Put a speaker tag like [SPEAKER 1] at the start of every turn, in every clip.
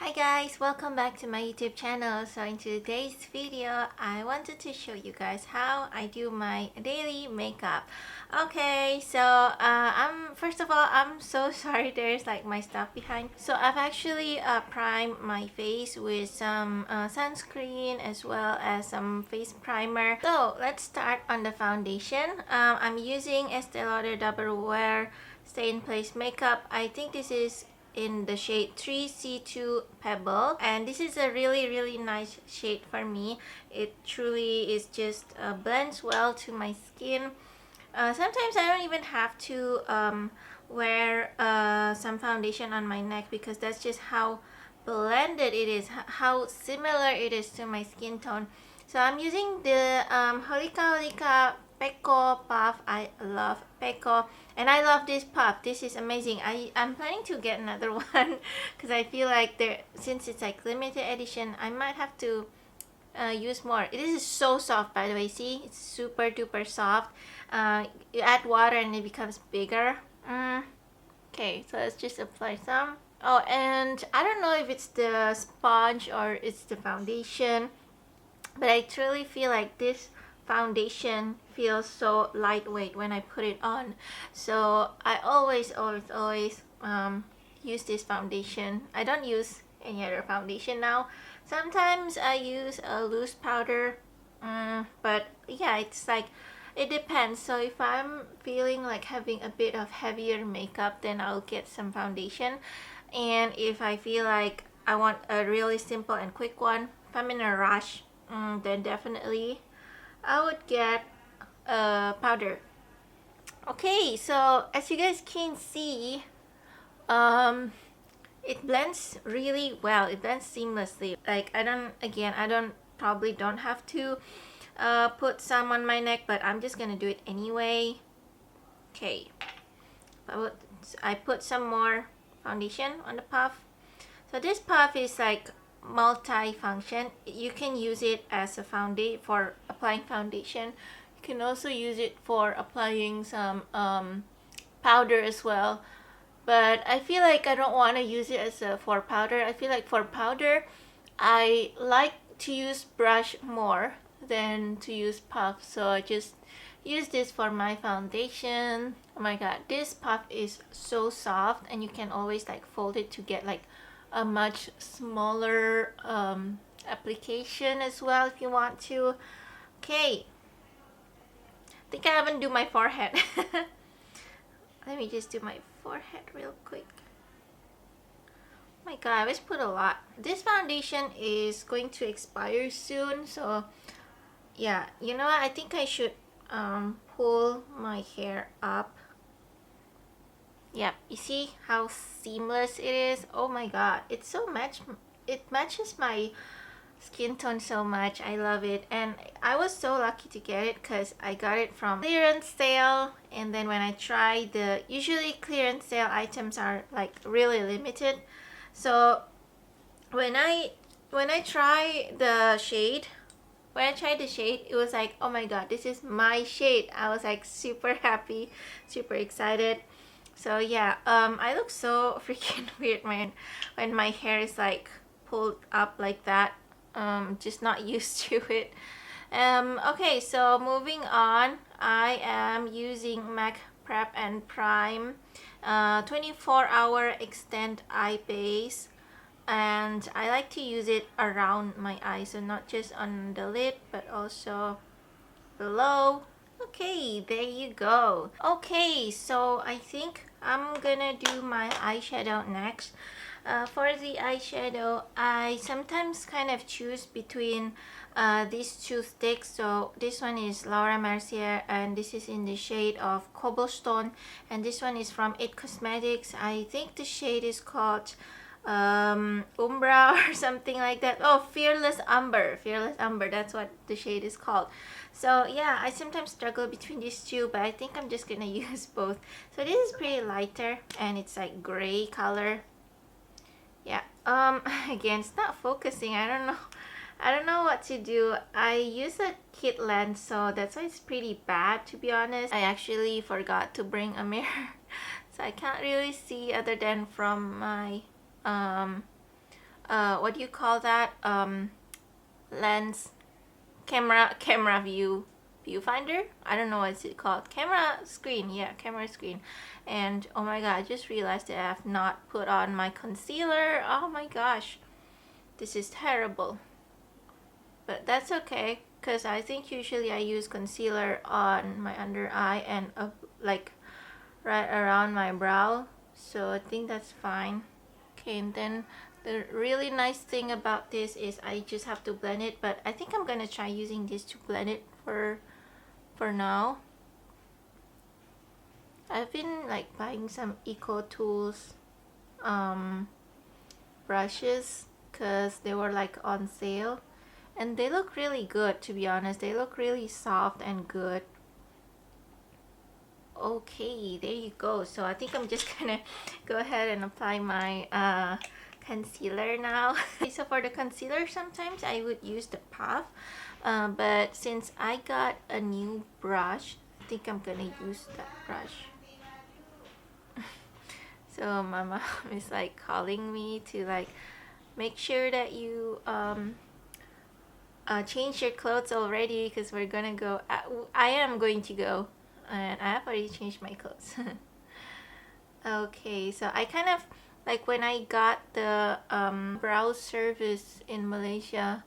[SPEAKER 1] Hi guys, welcome back to my YouTube channel. So in today's video, I wanted to show you guys how I do my daily makeup. Okay, so first of all, I'm so sorry there's like my stuff behind. So I've actually primed my face with some sunscreen as well as some face primer. So let's start on the foundation. I'm using Estee Lauder Double Wear Stay in Place makeup. I think this is in the shade 3C2 Pebble, and this is a really nice shade for me. It truly is just blends well to my skin. Sometimes I don't even have to wear some foundation on my neck because that's just how blended it is, how similar it is to my skin tone. So I'm using the Holika Peko puff. I love Peko, and I love this puff. This is amazing. I'm planning to get another one because I feel like since it's like limited edition, I might have to use more. This is so soft, by the way. See, it's super duper soft. You add water and it becomes bigger. Okay, so let's just apply some. Oh, and I don't know if it's the sponge or it's the foundation, but I truly feel like this foundation feels so lightweight when I put it on. So I always use this foundation. I don't use any other foundation now. Sometimes I use a loose powder, but yeah, it's like it depends. So if I'm feeling like having a bit of heavier makeup, then I'll get some foundation. And if I feel like I want a really simple and quick one, if I'm in a rush, then definitely I would get a powder. Okay, so as you guys can see, it blends really well. It blends seamlessly. Like I probably don't have to put some on my neck, but I'm just gonna do it anyway. Okay, I put some more foundation on the puff. So this puff is like multi-function. You can use it as a foundation for applying foundation. You can also use it for applying some powder as well. But I feel like I don't want to use it as for powder. I feel like for powder, I like to use brush more than to use puff. So I just use this for my foundation. Oh my god, this puff is so soft, and you can always like fold it to get like a much smaller application as well if you want to. Okay, I think I haven't do my forehead. Let me just do my forehead real quick. Oh my god, I always put a lot. This foundation is going to expire soon, so yeah, you know what, I think I should pull my hair up. Yep, you see how seamless it is? Oh my god, it matches my skin tone so much. I love it, and I was so lucky to get it because I got it from clearance sale. And then when I tried, usually clearance sale items are like really limited. So when I tried the shade, it was like, oh my god, this is my shade. I was like super happy, super excited. So yeah, I look so freaking weird when my hair is like pulled up like that. Just not used to it. Okay, so moving on, I am using MAC Prep and Prime 24-hour Extend Eye Base, and I like to use it around my eyes, so not just on the lid but also below. Okay, there you go. Okay, so I think I'm gonna do my eyeshadow next. For the eyeshadow, I sometimes kind of choose between these two sticks. So this one is Laura Mercier, and this is in the shade of Cobblestone, and this one is from It Cosmetics. I think the shade is called Umber or something like that. Oh, Fearless Umber, that's what the shade is called. So yeah, I sometimes struggle between these two, but I think I'm just gonna use both. So this is pretty lighter, and it's like gray color. Yeah, again, it's not focusing. I don't know what to do. I use a kit lens, so that's why it's pretty bad, to be honest. I actually forgot to bring a mirror, so I can't really see other than from my what do you call that? Lens, camera viewfinder. I don't know what's it called. Camera screen. Yeah, camera screen. And oh my god, I just realized that I have not put on my concealer. Oh my gosh, this is terrible. But that's okay, because I think usually I use concealer on my under eye and like right around my brow, so I think that's fine. Okay, and then the really nice thing about this is I just have to blend it, but I think I'm gonna try using this to blend it for now. I've been like buying some Eco Tools brushes because they were like on sale, and they look really good, to be honest. They look really soft and good. Okay, there you go. So I think I'm just gonna go ahead and apply my concealer now. So for the concealer, sometimes I would use the puff, but since I got a new brush, I think I'm gonna use that brush. So my mom is like calling me to like make sure that you change your clothes already, because we're gonna go. I am going to go, and I have already changed my clothes. Okay, so I kind of like when I got the brow service in Malaysia,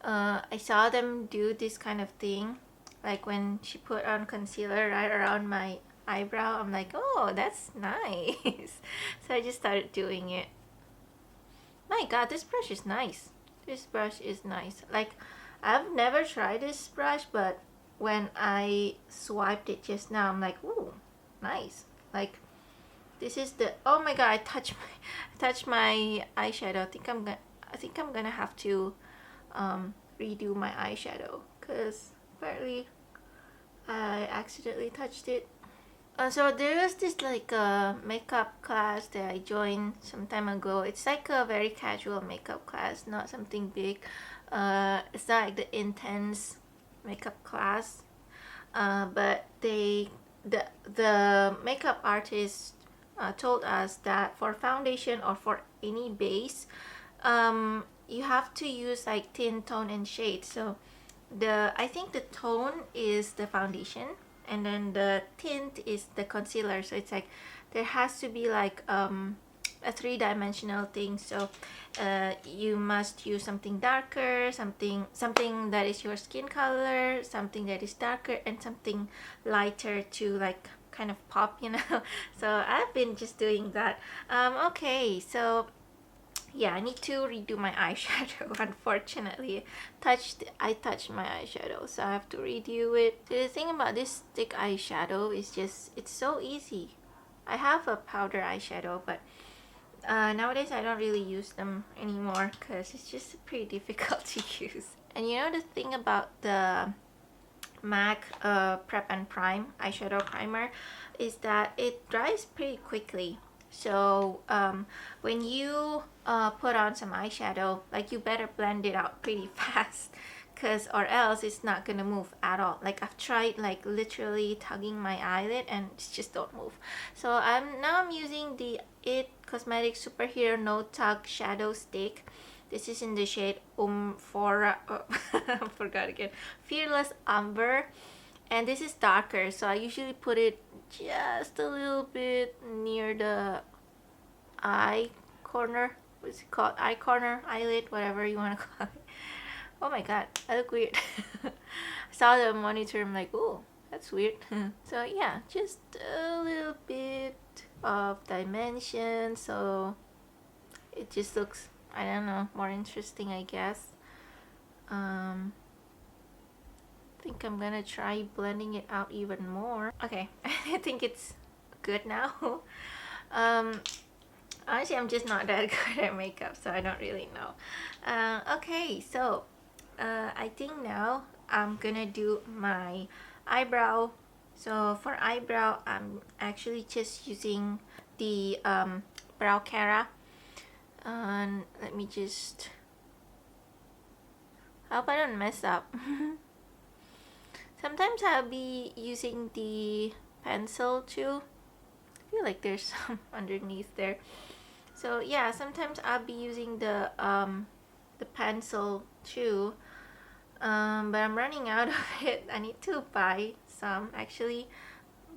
[SPEAKER 1] I saw them do this kind of thing, like when she put on concealer right around my eyebrow. I'm like, oh, that's nice. So I just started doing it. My god, this brush is nice. This brush is nice. Like, I've never tried this brush, but when I swiped it just now, I'm like, ooh, nice. Like, this is the, oh my god, I touched my eyeshadow. I think I'm gonna have to redo my eyeshadow, because apparently I accidentally touched it. So there was this like makeup class that I joined some time ago. It's like a very casual makeup class, not something big. It's not like the intense makeup class, but the makeup artist told us that for foundation or for any base, you have to use like thin tone and shade. So I think the tone is the foundation, and then the tint is the concealer. So it's like there has to be like a three-dimensional thing. So you must use something darker, something that is your skin color, something that is darker, and something lighter to like kind of pop, you know. So I've been just doing that. Okay, so yeah, I need to redo my eyeshadow. Unfortunately, I touched my eyeshadow, so I have to redo it. So the thing about this stick eyeshadow is just, it's so easy. I have a powder eyeshadow, but nowadays I don't really use them anymore because it's just pretty difficult to use. And you know the thing about the MAC Prep and Prime eyeshadow primer is that it dries pretty quickly. So when you put on some eyeshadow, like you better blend it out pretty fast, or else it's not gonna move at all. Like I've tried like literally tugging my eyelid and it just don't move. So I'm using the It Cosmetics Superhero No Tug Shadow Stick. This is in the shade forgot again, Fearless Umber, and this is darker, so I usually put it just a little bit near the eye corner. What's it called? Eye corner, eyelid, whatever you want to call it. Oh my god, I look weird. I saw the monitor, I'm like, oh, that's weird. So yeah, just a little bit of dimension, so it just looks, I don't know, more interesting, I guess. I think I'm gonna try blending it out even more. Okay, I think it's good now. Honestly, I'm just not that good at makeup, so I don't really know. Okay, so I think now I'm gonna do my eyebrow. So for eyebrow, I'm actually just using the Brow Cara. And let me just, I hope I don't mess up. Sometimes I'll be using the pencil too. I feel like there's some underneath there. So yeah, sometimes I'll be using the pencil too, but I'm running out of it. I need to buy some actually,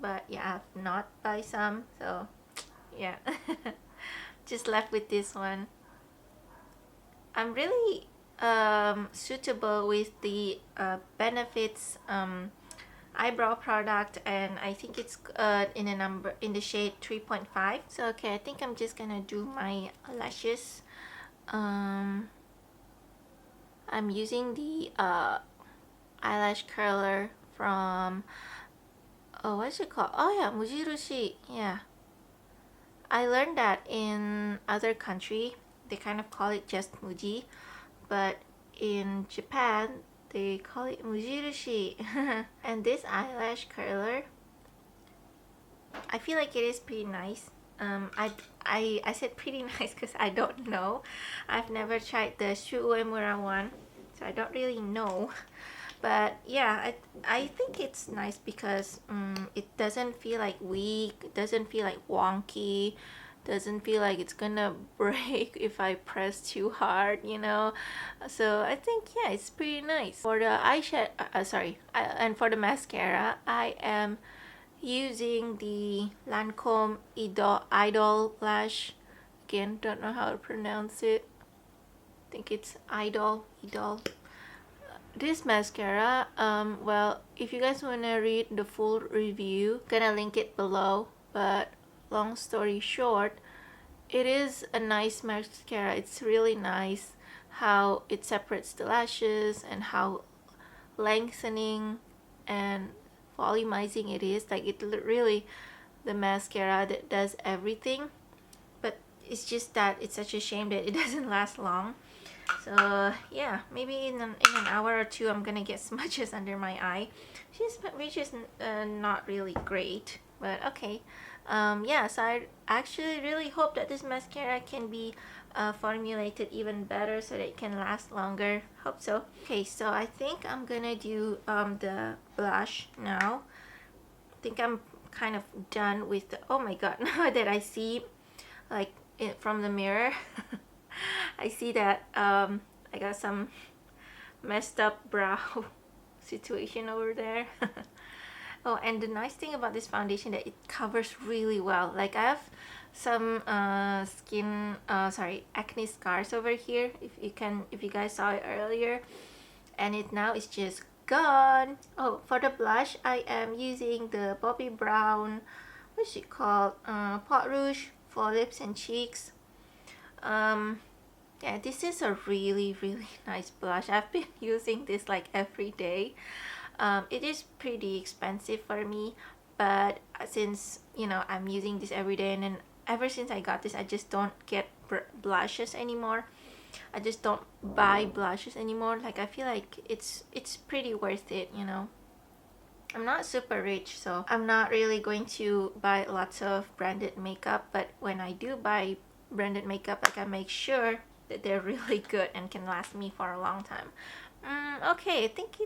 [SPEAKER 1] but yeah, I've not buy some, so yeah. Just left with this one. I'm really suitable with the Benefits eyebrow product, and I think it's in the shade 3.5. So okay, I think I'm just gonna do my lashes. I'm using the eyelash curler from, oh, what's it called? Oh yeah, Mujirushi. Yeah, I learned that in other country they kind of call it just Muji, but in Japan they call it Mujirushi. And this eyelash curler, I feel like it is pretty nice. I said pretty nice because I don't know. I've never tried the Shu Uemura one, so I don't really know. But yeah, I think it's nice because it doesn't feel like weak, it doesn't feel like wonky, doesn't feel like it's gonna break if I press too hard, you know. So I think yeah, it's pretty nice. For the eyeshadow, and for the mascara, I am using the Lancome Idole Lash. Again, don't know how to pronounce it. I think it's Idole. This mascara, well, if you guys want to read the full review, gonna link it below, but long story short, it is a nice mascara. It's really nice how it separates the lashes and how lengthening and volumizing it is. Like, it really, the mascara that does everything, but it's just that it's such a shame that it doesn't last long. So yeah, maybe in an hour or two I'm gonna get smudges under my eye, which is not really great, but okay. Yeah, so I actually really hope that this mascara can be formulated even better so that it can last longer. Hope so. Okay, so I think I'm gonna do the blush now. I think I'm kind of done with the, oh my god, now that I see like it from the mirror, I see that I got some messed up brow situation over there. Oh, and the nice thing about this foundation that it covers really well. Like, I have some acne scars over here, if you guys saw it earlier, and it now is just gone. Oh, for the blush, I am using the Bobbi Brown, what's it called, Pot Rouge for lips and cheeks. Yeah, this is a really nice blush. I've been using this like every day. It is pretty expensive for me, but since, you know, I'm using this every day, and then ever since I got this, I just don't get blushes anymore. I just don't buy blushes anymore. Like, I feel like it's pretty worth it, you know. I'm not super rich, so I'm not really going to buy lots of branded makeup, but when I do buy branded makeup, like, I make sure that they're really good and can last me for a long time. Okay, I think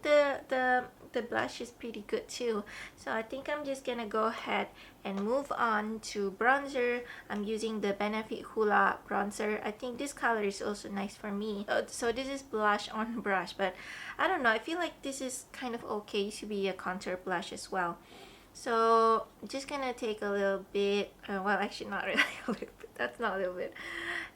[SPEAKER 1] the blush is pretty good too. So I think I'm just gonna go ahead and move on to bronzer. I'm using the Benefit Hoola bronzer. I think this color is also nice for me. So this is blush on brush, but I don't know, I feel like this is kind of okay to be a contour blush as well. So I'm just gonna take a little bit, well, actually not really a little bit, that's not a little bit.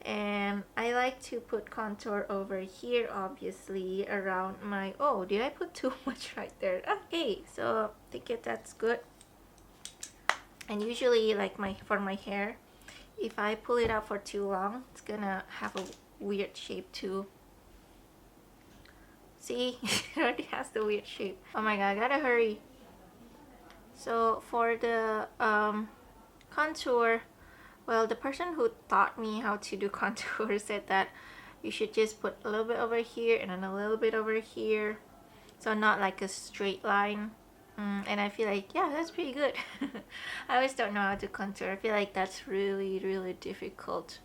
[SPEAKER 1] And I like to put contour over here, obviously, around my, oh, did I put too much right there? Okay, so I think that's good. And usually, like, for my hair, if I pull it out for too long, it's gonna have a weird shape too. See, it already has the weird shape. Oh my god, I gotta hurry. So for the contour, well, the person who taught me how to do contour said that you should just put a little bit over here and then a little bit over here, so not like a straight line. And I feel like, yeah, that's pretty good. I always don't know how to contour. I feel like that's really difficult.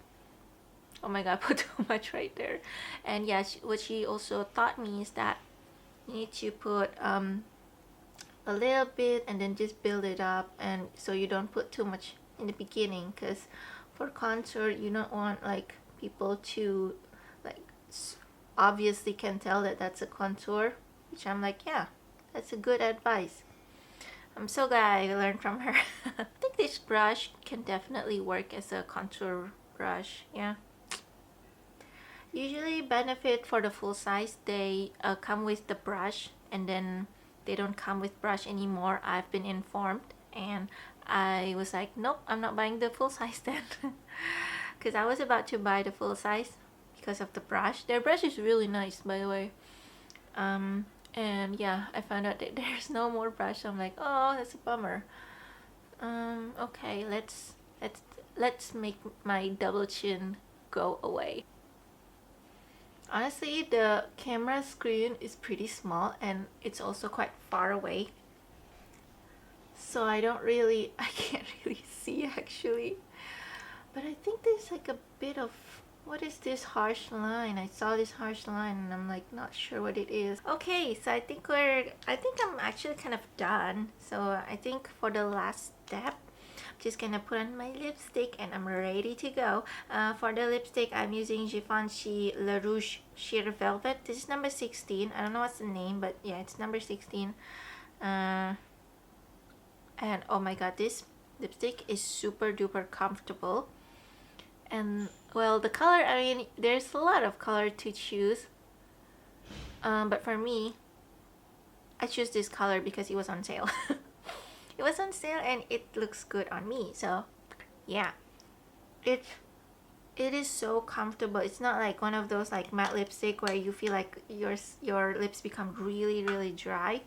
[SPEAKER 1] Oh my god, I put too much right there. And yeah, what she also taught me is that you need to put a little bit and then just build it up, and so you don't put too much in the beginning, because for contour, you don't want like people to like obviously can tell that that's a contour, which I'm like, yeah, that's a good advice. I'm so glad I learned from her. I think this brush can definitely work as a contour brush. Yeah. Usually Benefit for the full size, they come with the brush, and then they don't come with brush anymore, I've been informed, and I was like, nope, I'm not buying the full size then. Because I was about to buy the full size because of the brush. Their brush is really nice, by the way. And yeah, I found out that there's no more brush. I'm like, oh, that's a bummer. Okay, let's make my double chin go away. Honestly, the camera screen is pretty small and it's also quite far away, so I can't really see actually. But I think there's like a bit of, what is this harsh line? I saw this harsh line and I'm like not sure what it is. Okay, so I think I'm actually kind of done. So I think for the last step, just gonna put on my lipstick and I'm ready to go. For the lipstick, I'm using Givenchy Le Rouge Sheer Velvet. This is number 16. I don't know what's the name, but yeah, it's number 16. And oh my god, this lipstick is super duper comfortable. And well, the color, I mean, there's a lot of color to choose. But for me, I choose this color because it was on sale. It was on sale and it looks good on me, so yeah, it is so comfortable. It's not like one of those like matte lipstick where you feel like your lips become really dry.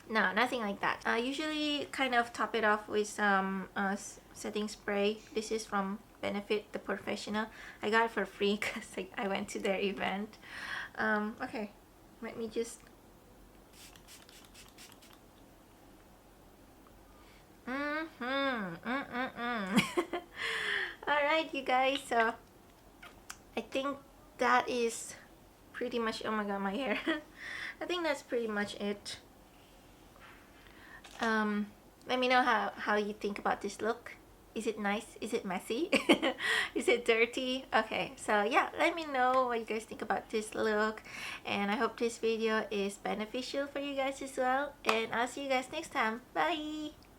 [SPEAKER 1] No, nothing like that. I usually kind of top it off with some setting spray. This is from Benefit, the Porefessional. I got it for free because I went to their event. Okay, let me just Alright, you guys, so I think that is pretty much, oh my god, my hair. I think that's pretty much it. Let me know how you think about this look. Is it nice? Is it messy? Is it dirty? Okay, so yeah, let me know what you guys think about this look, and I hope this video is beneficial for you guys as well, and I'll see you guys next time. Bye!